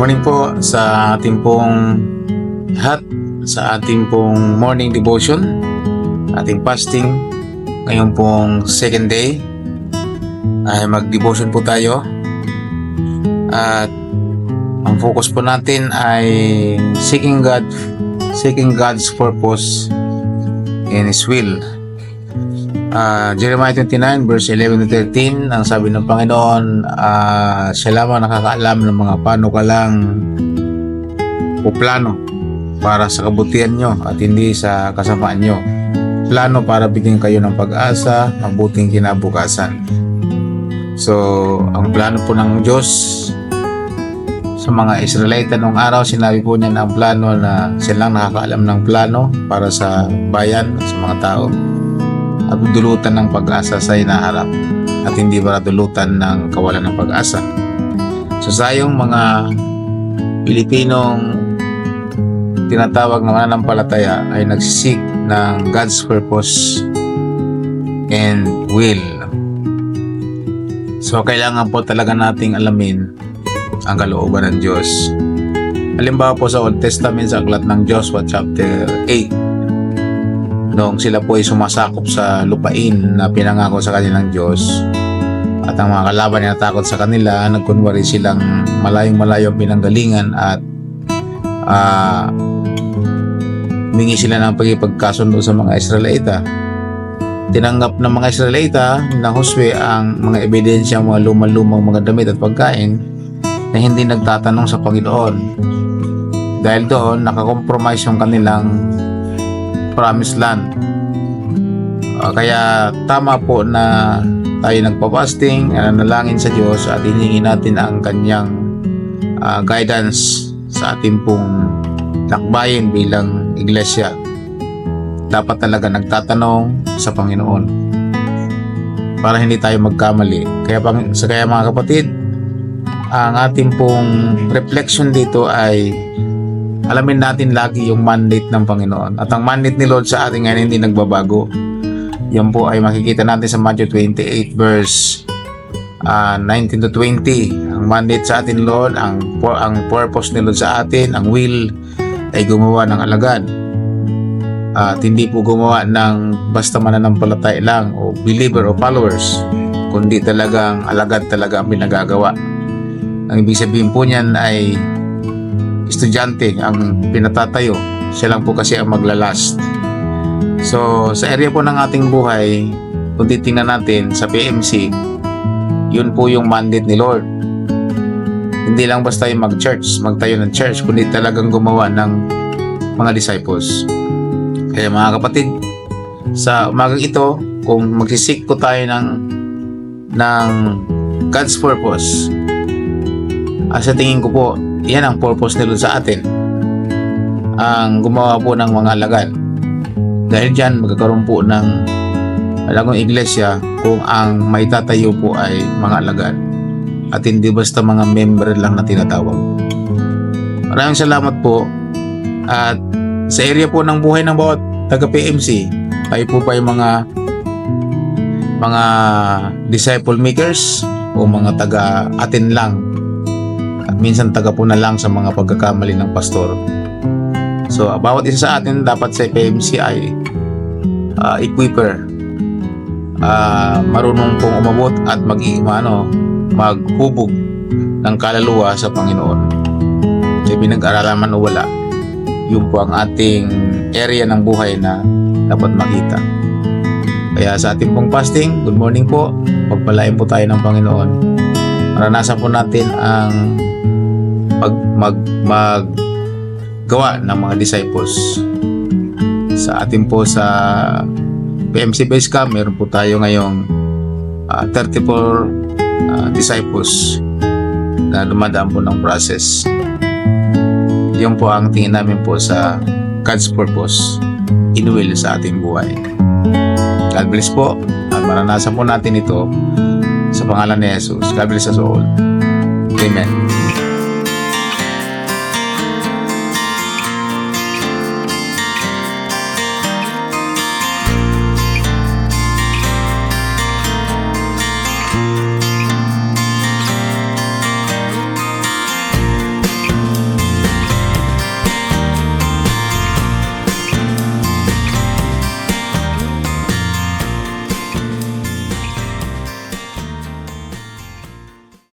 morning po sa ating pong lahat, sa ating pong morning devotion, ating fasting. Ngayon pong second day ay mag-devotion po tayo. At ang focus po natin ay seeking God's purpose and His will. Jeremiah 29 verse 11 to 13, ang sabi ng Panginoon, siya lamang nakakaalam ng mga panukalang o plano para sa kabutihan nyo at hindi sa kasamaan nyo. Plano para bigyan kayo ng pag-asa, mabuting kinabukasan. So, ang plano po ng Diyos sa mga Israelita noong araw, sinabi po niya na ang plano na sila lang nakakaalam ng plano para sa bayan, sa mga tao, at dulutan ng pag-asa sa hinaharap at hindi para dulutan ng kawalan ng pag-asa. So sayong mga Pilipinong tinatawag na mananampalataya ay nagsisik ng God's purpose and will. So kailangan po talaga nating alamin ang kalooban ng Diyos. Halimbawa po sa Old Testament, sa aklat ng Joshua chapter 8, noong sila po ay sumasakop sa lupain na pinangako sa kanilang Diyos, at ang mga kalaban na natakot sa kanila, nagkunwari silang malayong-malayo ang pinanggalingan at humingi sila ng pagkasundo sa mga Israelita. Tinanggap ng mga Israelita na Josue ang mga ebidensya, mga lumang mga damit at pagkain na hindi nagtatanong sa Panginoon. Dahil doon, nakakompromise yung kanilang promised land. Kaya tama po na tayo nagpa-fasting, nanalangin sa Diyos at hiningi natin ang kanyang guidance sa ating pong lakbayin bilang iglesia. Dapat talaga nagtatanong sa Panginoon para hindi tayo magkamali. Kaya mga kapatid, ang ating pong reflection dito ay alamin natin lagi yung mandate ng Panginoon. At ang mandate ni Lord sa atin ngayon hindi nagbabago. Yan po ay makikita natin sa Matthew 28 verse 19 to 20. Ang mandate sa atin, Lord, ang purpose ni Lord sa atin, ang will ay gumawa ng alagad. At hindi po gumawa ng basta mananampalataya lang o believer o followers, kundi talagang alagad talaga ang pinagagawa. Ang ibig sabihin po niyan ay estudyante ang pinatatayo, siya lang po kasi ang maglalast. So sa area po ng ating buhay, kung titingnan natin sa PMC, yun po yung mandate ni Lord. Hindi lang basta yung magtayo ng church, kundi talagang gumawa ng mga disciples. Kaya mga kapatid, sa umagang ito, kung magsisik ko tayo ng God's purpose, sa tingin ko po, yan ang purpose nila sa atin, ang gumawa po ng mga alagad. Dahil dyan magkakaroon po ng alagong iglesia kung ang may tatayo po ay mga alagad at hindi basta mga member lang na tinatawag. Maraming salamat po. At sa area po ng buhay ng bawat taga PMC, tayo po pa yung mga disciple makers o mga taga atin lang, at minsan taga po na lang sa mga pagkakamali ng pastor. So bawat isa sa atin dapat sa PMC ay equiper, marunong pong umabot at maghubog ng kaluluwa sa Panginoon. So pinag-aralan man o wala, yun po ang ating area ng buhay na dapat makita. Kaya sa ating pong fasting, good morning po, pagpalain po tayo ng Panginoon. Maranasan po natin ang maggawa ng mga disciples. Sa atin po sa PMC Base Camp, meron po tayo ngayong 34 disciples na dumadaan po ng process. Yun po ang tingin namin po sa God's purpose in will sa ating buhay. God bless po, at maranasan po natin ito sa pangalan ni Jesus. God bless us all. Amen.